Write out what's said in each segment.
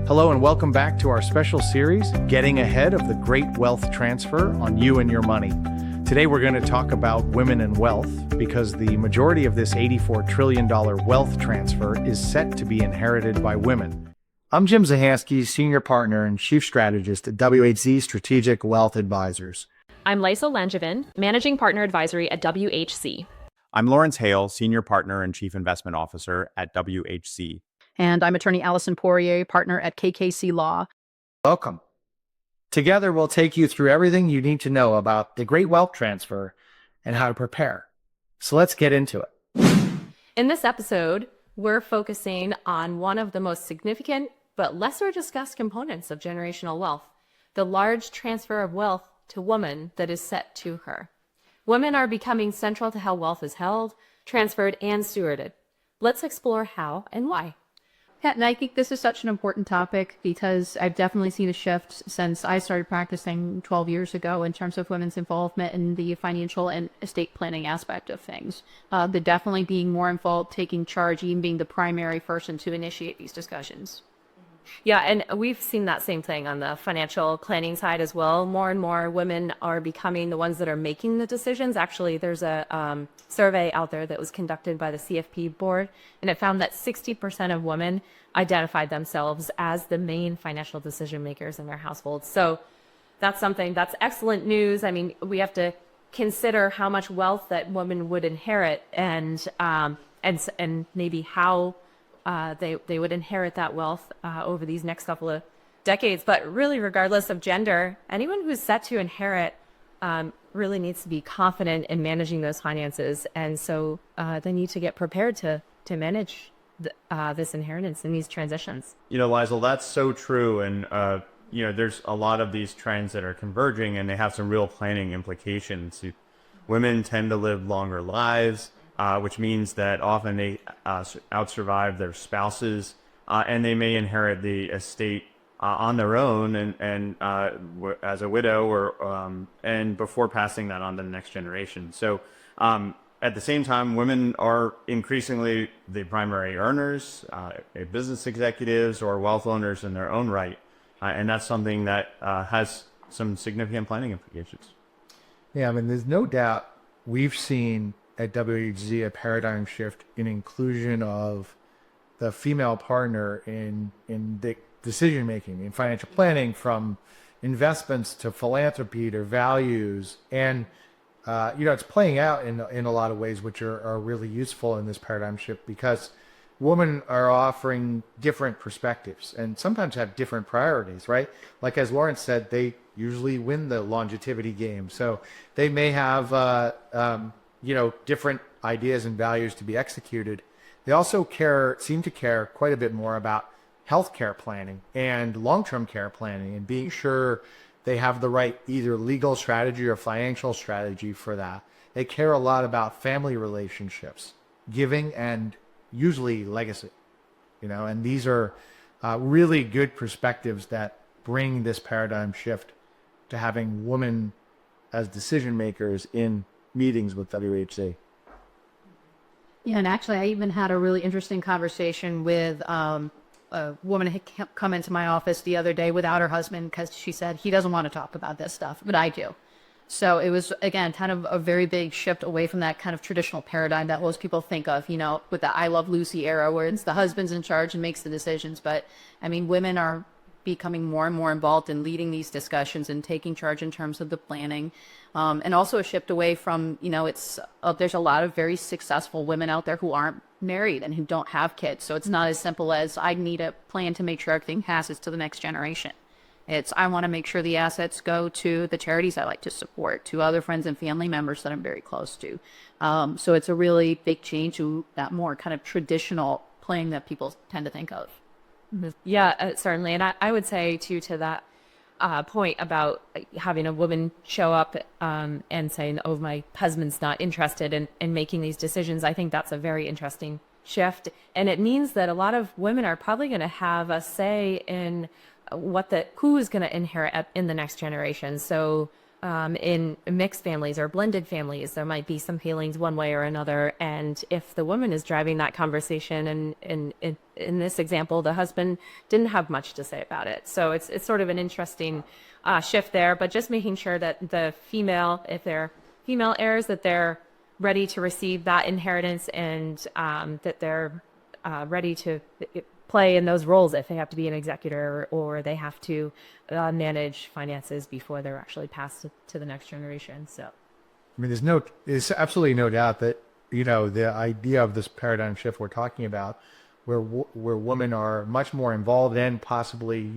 Hello and welcome back to our special series, Getting Ahead of the Great Wealth Transfer on You and Your Money. Today we're going to talk about women and wealth because the majority of this $84 trillion wealth transfer is set to be inherited by women. I'm Jim Zahansky, Senior Partner and Chief Strategist at WHZ Strategic Wealth Advisors. I'm Lisa Langevin, Managing Partner Advisory at WHC. I'm Lawrence Hale, Senior Partner and Chief Investment Officer at WHC. And I'm attorney Allison Poirier, partner at KKC Law. Welcome. Together, we'll take you through everything you need to know about the great wealth transfer and how to prepare. So let's get into it. In this episode, we're focusing on one of the most significant but lesser discussed components of generational wealth, the large transfer of wealth to women that is set to her. Women are becoming central to how wealth is held, transferred, and stewarded. Let's explore how and why. Yeah, and I think this is such an important topic because I've definitely seen a shift since I started practicing 12 years ago in terms of women's involvement in the financial and estate planning aspect of things. They're definitely being more involved, taking charge, even being the primary person to initiate these discussions. Yeah, and we've seen that same thing on the financial planning side as well. More and more women are becoming the ones that are making the decisions. Actually, there's a survey out there that was conducted by the CFP board, and it found that 60% of women identified themselves as the main financial decision makers in their households. So that's excellent news. I mean, we have to consider how much wealth that women would inherit and maybe how they would inherit that wealth over these next couple of decades. But really, regardless of gender, anyone who's set to inherit really needs to be confident in managing those finances. And so they need to get prepared to manage this inheritance and these transitions. You know, Lizel, that's so true. And, there's a lot of these trends that are converging and they have some real planning implications. Women tend to live longer lives. Which means that often they outsurvive their spouses, and they may inherit the estate on their own and as a widow or and before passing that on to the next generation. So at the same time, women are increasingly the primary earners, business executives or wealth owners in their own right, and that's something that has some significant planning implications. Yeah, I mean, there's no doubt we've seen at WHZ a paradigm shift in inclusion of the female partner in the decision making, in financial planning, from investments to philanthropy to values, and it's playing out in a lot of ways which are really useful in this paradigm shift because women are offering different perspectives and sometimes have different priorities, right? Like as Lawrence said, they usually win the longevity game, so they may have different ideas and values to be executed. They also seem to care quite a bit more about healthcare planning and long-term care planning and being sure they have the right either legal strategy or financial strategy for that. They care a lot about family relationships, giving, and usually legacy, and these are really good perspectives that bring this paradigm shift to having women as decision makers in meetings with WHC. Yeah, and actually, I even had a really interesting conversation with a woman who had come into my office the other day without her husband because she said he doesn't want to talk about this stuff, but I do. So it was, again, kind of a very big shift away from that kind of traditional paradigm that most people think of, with the I Love Lucy era where it's the husband's in charge and makes the decisions. But, I mean, women are becoming more and more involved in leading these discussions and taking charge in terms of the planning. And also a shift away from, there's a lot of very successful women out there who aren't married and who don't have kids. So it's not as simple as I need a plan to make sure everything passes to the next generation. It's I want to make sure the assets go to the charities I like to support, to other friends and family members that I'm very close to. So it's a really big change to that more kind of traditional planning that people tend to think of. Yeah, certainly. And I would say, too, to that point about having a woman show up and saying, oh, my husband's not interested in making these decisions, I think that's a very interesting shift. And it means that a lot of women are probably going to have a say in who is going to inherit in the next generation. So In mixed families or blended families, there might be some feelings one way or another. And if the woman is driving that conversation, and in this example, the husband didn't have much to say about it. So it's sort of an interesting shift there. But just making sure that the female, if they're female heirs, that they're ready to receive that inheritance, and that they're ready to play in those roles if they have to be an executor or they have to manage finances before they're actually passed to the next generation. So, I mean, there's absolutely no doubt that, the idea of this paradigm shift we're talking about, where women are much more involved and possibly,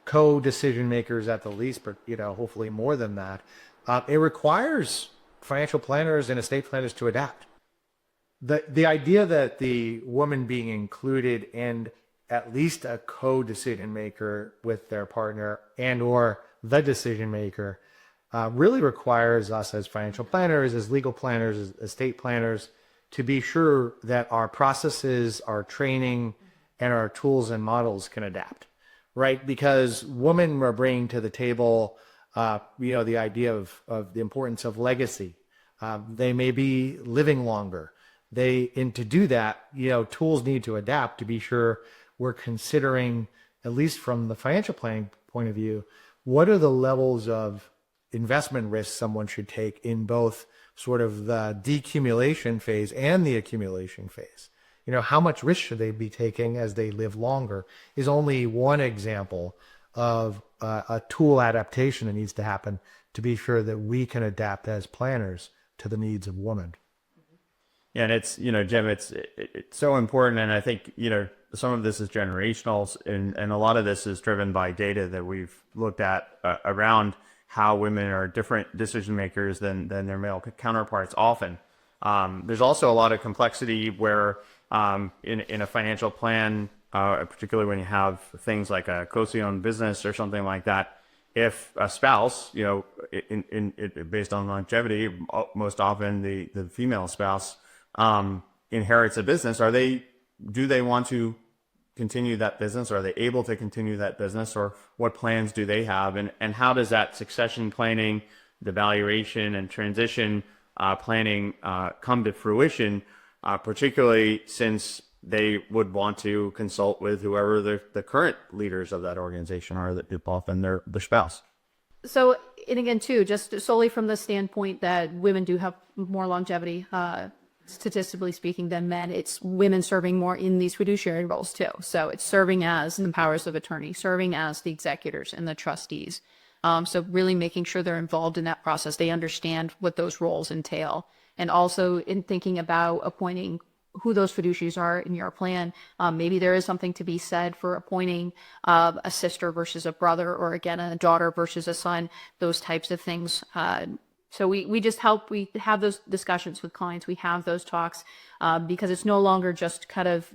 co-decision makers at the least, but, hopefully more than that, it requires financial planners and estate planners to adapt. The idea that the woman being included and at least a co-decision maker with their partner and or the decision maker really requires us as financial planners, as legal planners, as estate planners, to be sure that our processes, our training, and our tools and models can adapt, right? Because women are bringing to the table, the idea of the importance of legacy. They may be living longer. And to do that, tools need to adapt to be sure we're considering, at least from the financial planning point of view, what are the levels of investment risk someone should take in both sort of the decumulation phase and the accumulation phase. How much risk should they be taking as they live longer is only one example of a tool adaptation that needs to happen to be sure that we can adapt as planners to the needs of women. Yeah, and it's, Jim, it's so important. And I think, some of this is generational, and a lot of this is driven by data that we've looked at around how women are different decision makers than their male counterparts often. There's also a lot of complexity where in a financial plan, particularly when you have things like a co-owned business or something like that, if a spouse, based on longevity, most often the female spouse inherits a business, do they want to continue that business? Are they able to continue that business, or what plans do they have? And how does that succession planning, the valuation and transition planning come to fruition, particularly since they would want to consult with whoever the current leaders of that organization are, that often their spouse. So, and again, too, just solely from the standpoint that women do have more longevity, statistically speaking, than men, it's women serving more in these fiduciary roles too. So it's serving as the powers of attorney, serving as the executors and the trustees. So really making sure they're involved in that process. They understand what those roles entail. And also in thinking about appointing who those fiduciaries are in your plan. Maybe there is something to be said for appointing a sister versus a brother, or again, a daughter versus a son, those types of things. So we just help, we have those discussions with clients, we have those talks, because it's no longer just kind of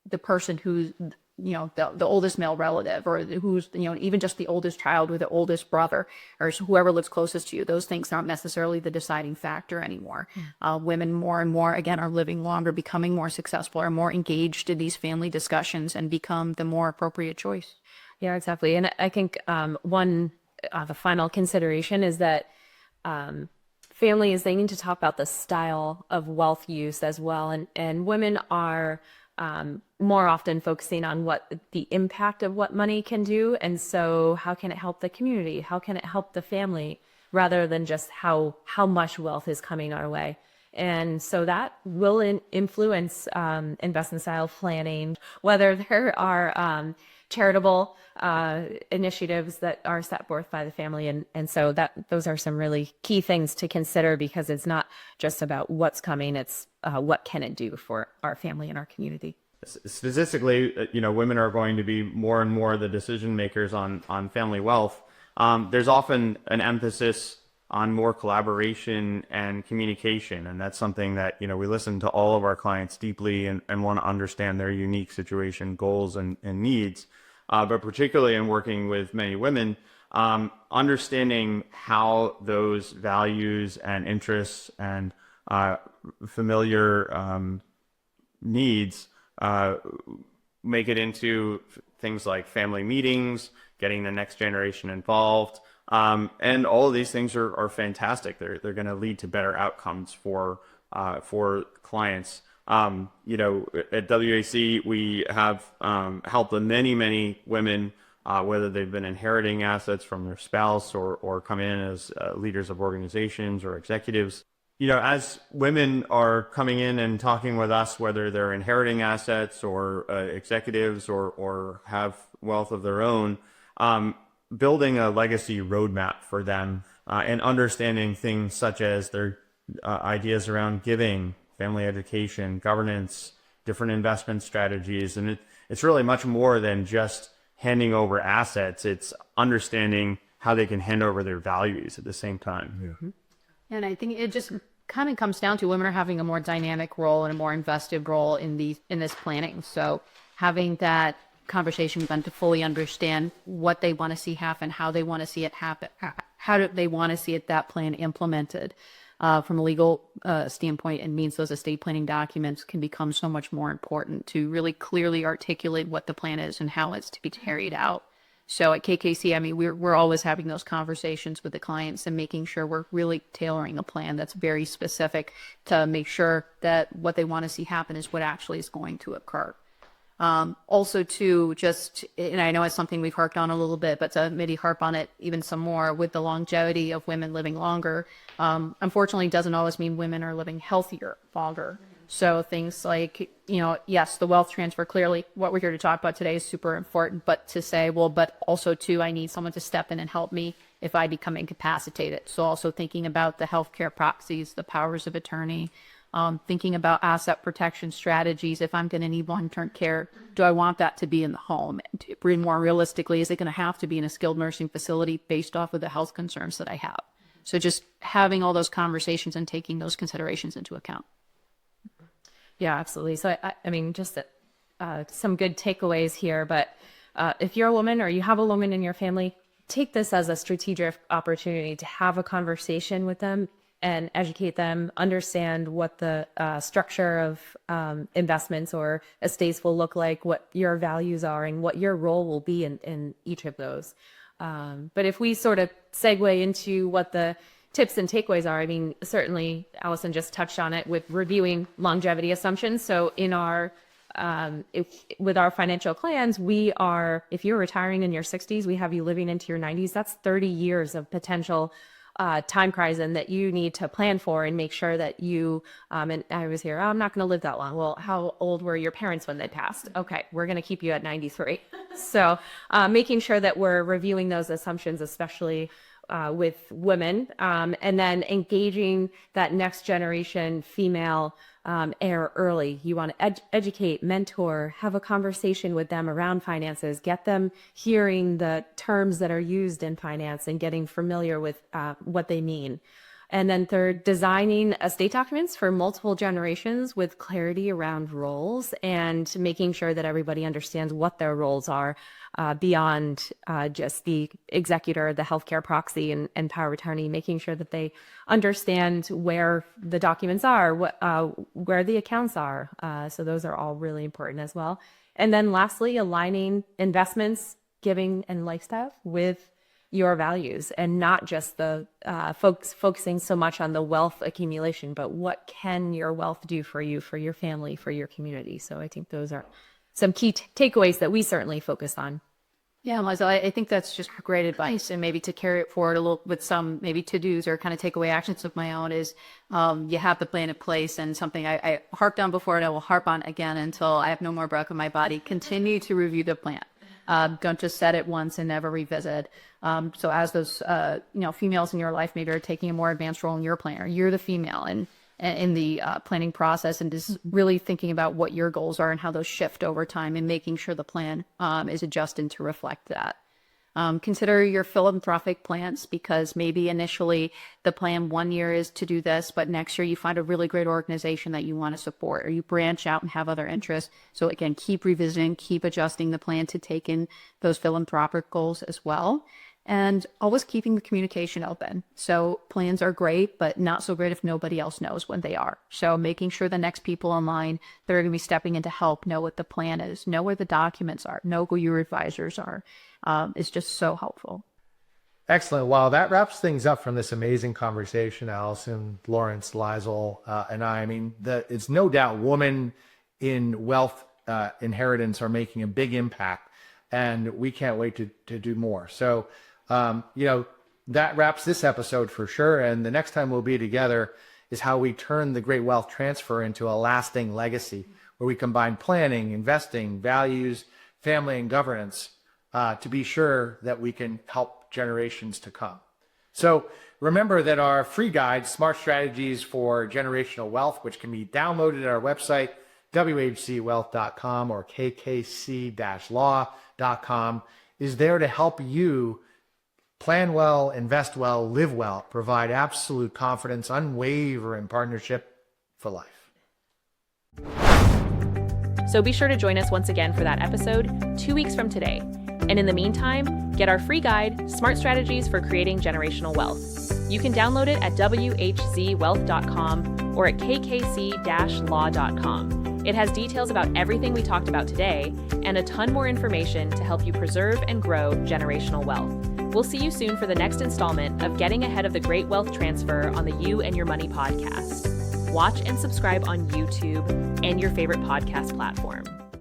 the person who's, the oldest male relative, or who's, even just the oldest child with the oldest brother, or whoever lives closest to you. Those things aren't necessarily the deciding factor anymore. Women more and more, again, are living longer, becoming more successful, are more engaged in these family discussions, and become the more appropriate choice. Yeah, exactly. And I think the final consideration is that families, they need to talk about the style of wealth use as well. And women are more often focusing on what the impact of what money can do. And so how can it help the community? How can it help the family, rather than just how much wealth is coming our way? And so that will influence investment style planning, whether there are charitable initiatives that are set forth by the family. And so those are some really key things to consider, because it's not just about what's coming, it's what can it do for our family and our community. Statistically, women are going to be more and more the decision makers on family wealth. There's often an emphasis on more collaboration and communication, and that's something that we listen to all of our clients deeply and want to understand their unique situation, goals, and needs. But particularly in working with many women, understanding how those values and interests and familiar needs make it into things like family meetings, getting the next generation involved, And all of these things are fantastic. They're going to lead to better outcomes for clients. At WAC, we have helped many women, whether they've been inheriting assets from their spouse or come in as leaders of organizations or executives. As women are coming in and talking with us, whether they're inheriting assets or executives or have wealth of their own, building a legacy roadmap for them and understanding things such as their ideas around giving, family education, governance, different investment strategies. And it's really much more than just handing over assets. It's understanding how they can hand over their values at the same time. Yeah. And I think it just kind of comes down to women are having a more dynamic role and a more invested role in this planning. So having that conversation with them to fully understand what they want to see happen, how they want to see it happen, how do they want to see that plan implemented from a legal standpoint, and means those estate planning documents can become so much more important to really clearly articulate what the plan is and how it's to be carried out. So at KKC, I mean, we're always having those conversations with the clients and making sure we're really tailoring a plan that's very specific to make sure that what they want to see happen is what actually is going to occur. Also to just, and I know it's something we've harped on a little bit, but to maybe harp on it even some more with the longevity of women living longer, unfortunately doesn't always mean women are living healthier longer. So things like, yes, the wealth transfer, clearly what we're here to talk about today is super important, but to say, well, but also too, I need someone to step in and help me if I become incapacitated. So also thinking about the healthcare proxies, the powers of attorney, thinking about asset protection strategies. If I'm going to need long-term care, do I want that to be in the home? And more realistically, is it going to have to be in a skilled nursing facility based off of the health concerns that I have? So just having all those conversations and taking those considerations into account. Yeah, absolutely. So, I mean, just some good takeaways here. But if you're a woman or you have a woman in your family, take this as a strategic opportunity to have a conversation with them and educate them, understand what the structure of investments or estates will look like, what your values are, and what your role will be in each of those. But if we sort of segue into what the tips and takeaways are, I mean, certainly Allison just touched on it with reviewing longevity assumptions. So in our with our financial plans, if you're retiring in your 60s, we have you living into your 90s. That's 30 years of potential time horizon that you need to plan for and make sure that you, and I was here, I'm not going to live that long. Well, how old were your parents when they passed? Okay, we're going to keep you at 93. So making sure that we're reviewing those assumptions, especially with women, and then engaging that next generation female heir early. You want to educate, mentor, have a conversation with them around finances, get them hearing the terms that are used in finance and getting familiar with what they mean. And then third, designing estate documents for multiple generations with clarity around roles and making sure that everybody understands what their roles are beyond just the executor, the healthcare proxy, and power of attorney, making sure that they understand where the documents are, where the accounts are. So those are all really important as well. And then lastly, aligning investments, giving, and lifestyle with your values, and not just the focusing so much on the wealth accumulation, but what can your wealth do for you, for your family, for your community. So I think those are some key takeaways that we certainly focus on. Yeah, Liza, I think that's just great advice, and maybe to carry it forward a little with some maybe to-dos or kind of takeaway actions of my own is you have the plan in place, and something I harped on before and I will harp on again until I have no more breath in my body. Continue to review the plan. Don't just set it once and never revisit. So as those, females in your life maybe are taking a more advanced role in your plan, or you're the female and in the planning process, and just really thinking about what your goals are and how those shift over time, and making sure the plan is adjusted to reflect that. Consider your philanthropic plans, because maybe initially the plan 1 year is to do this, but next year you find a really great organization that you want to support, or you branch out and have other interests. So again, keep revisiting, keep adjusting the plan to take in those philanthropic goals as well. And always keeping the communication open. So plans are great, but not so great if nobody else knows when they are. So making sure the next people in line that are going to be stepping in to help know what the plan is, know where the documents are, know who your advisors are, is just so helpful. Excellent. Well, that wraps things up from this amazing conversation, Allison, Lawrence, Lizel, and I. I mean, it's no doubt women in wealth inheritance are making a big impact, and we can't wait to do more. So, that wraps this episode for sure. And the next time we'll be together is how we turn the great wealth transfer into a lasting legacy, where we combine planning, investing, values, family, and governance to be sure that we can help generations to come. So remember that our free guide, Smart Strategies for Generational Wealth, which can be downloaded at our website, whcwealth.com or kkc-law.com, is there to help you plan well, invest well, live well, provide absolute confidence, unwavering partnership for life. So be sure to join us once again for that episode 2 weeks from today. And in the meantime, get our free guide, Smart Strategies for Creating Generational Wealth. You can download it at whcwealth.com or at kkc-law.com. It has details about everything we talked about today and a ton more information to help you preserve and grow generational wealth. We'll see you soon for the next installment of Getting Ahead of the Great Wealth Transfer on the You and Your Money podcast. Watch and subscribe on YouTube and your favorite podcast platform.